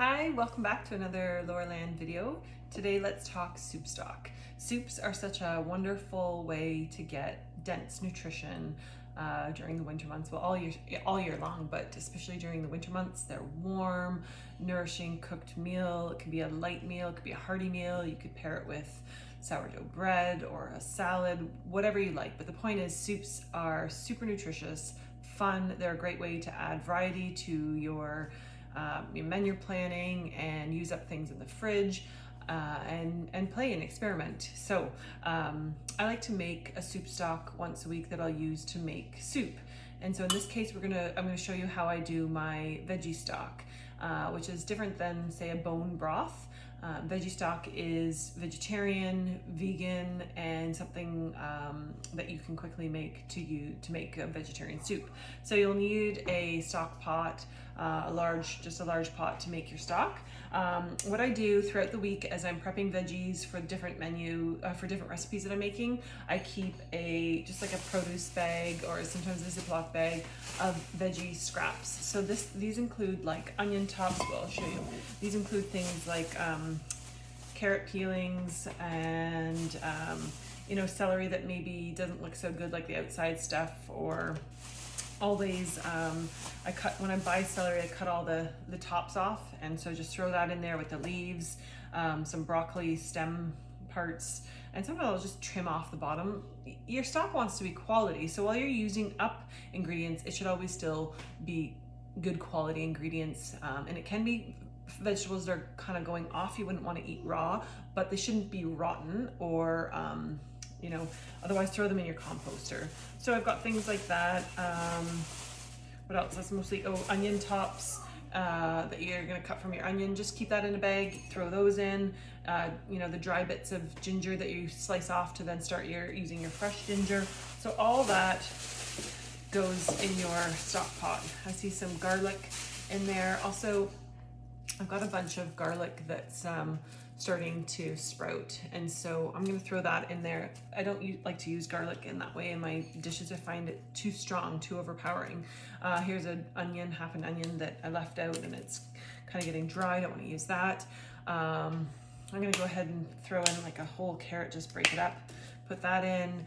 Hi, welcome back to another Lowerland video. Today let's talk soup stock. Soups are such a wonderful way to get dense nutrition during the winter months, well all year long, but especially during the winter months. They're warm, nourishing cooked meal. It can be a light meal, it could be a hearty meal. You could pair it with sourdough bread or a salad, whatever you like. But the point is, soups are super nutritious, fun. They're a great way to add variety to your menu planning and use up things in the fridge and play and experiment. So I like to make a soup stock once a week that I'll use to make soup. And so in this case, I'm gonna show you how I do my veggie stock, which is different than, say, a bone broth. Veggie stock is vegetarian, vegan, and something that you can quickly make to make a vegetarian soup. So you'll need a stock pot, just a large pot to make your stock. What I do throughout the week as I'm prepping veggies for different recipes that I'm making, I keep just like a produce bag or sometimes a Ziploc bag of veggie scraps. So these include like onion tops. Well, I'll show you. These include things like carrot peelings and celery that maybe doesn't look so good, like the outside stuff. Or always when I buy celery, I cut all the tops off, and so just throw that in there with the leaves, some broccoli stem parts, and sometimes I'll just trim off the bottom. Your stock wants to be quality, so while you're using up ingredients, it should always still be good quality ingredients, and it can be vegetables that are kind of going off. You wouldn't want to eat raw, but they shouldn't be rotten or otherwise throw them in your composter. So I've got things like that. What else? That's mostly onion tops that you're gonna cut from your onion. Just keep that in a bag, throw those in. The dry bits of ginger that you slice off to then start using your fresh ginger. So all that goes in your stock pot. I see some garlic in there. Also, I've got a bunch of garlic that's starting to sprout, and so I'm gonna throw that in there. I don't like to use garlic in that way in my dishes. I find it too strong, too overpowering. Here's half an onion that I left out, and it's kind of getting dry. I don't want to use that. I'm gonna go ahead and throw in like a whole carrot, just break it up, put that in,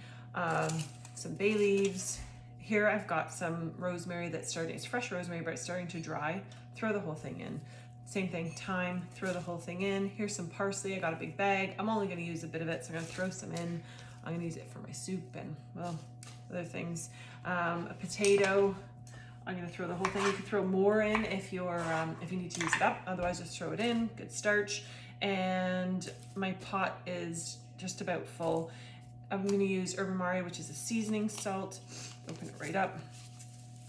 some bay leaves. Here I've got some rosemary it's fresh rosemary, but it's starting to dry. Throw the whole thing in. Same thing, thyme, throw the whole thing in. Here's some parsley. I got a big bag. I'm only gonna use a bit of it, so I'm gonna throw some in. I'm gonna use it for my soup and, well, other things. A potato. I'm gonna throw the whole thing. You can throw more in if you need to use it up. Otherwise, just throw it in. Good starch. And my pot is just about full. I'm gonna use Herb Mare, which is a seasoning salt. Open it right up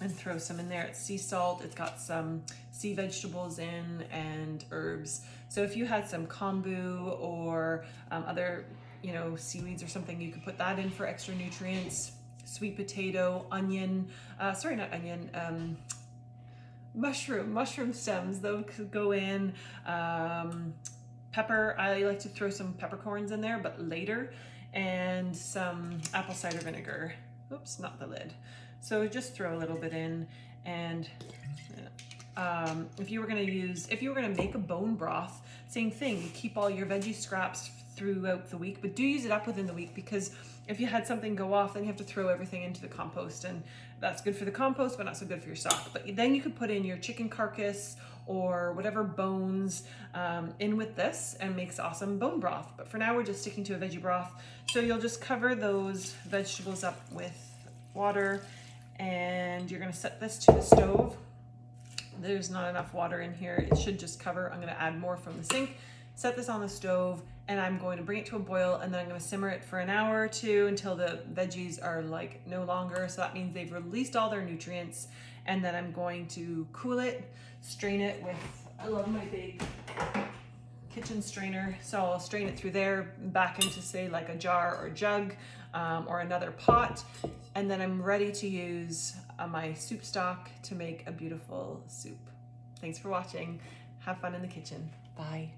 and throw some in there. It's sea salt. It's got some sea vegetables in and herbs. So if you had some kombu or other seaweeds or something, you could put that in for extra nutrients. Sweet potato, onion, mushroom stems, those could go in. Pepper, I like to throw some peppercorns in there, but later. And some apple cider vinegar. Oops, not the lid. So just throw a little bit in. And if you were gonna make a bone broth, same thing. You keep all your veggie scraps throughout the week, but do use it up within the week, because if you had something go off, then you have to throw everything into the compost, and that's good for the compost, but not so good for your stock. But then you could put in your chicken carcass or whatever bones in with this, and makes awesome bone broth. But for now, we're just sticking to a veggie broth. So you'll just cover those vegetables up with water, and you're gonna set this to the stove. There's not enough water in here. It should just cover. I'm gonna add more from the sink. Set this on the stove, and I'm going to bring it to a boil, and then I'm gonna simmer it for an hour or two until the veggies are like no longer. So that means they've released all their nutrients, and then I'm going to cool it, strain it with, I love my big kitchen strainer. So I'll strain it through there, back into, say, like a jar or jug, or another pot. And then I'm ready to use my soup stock to make a beautiful soup. Thanks for watching. Have fun in the kitchen. Bye.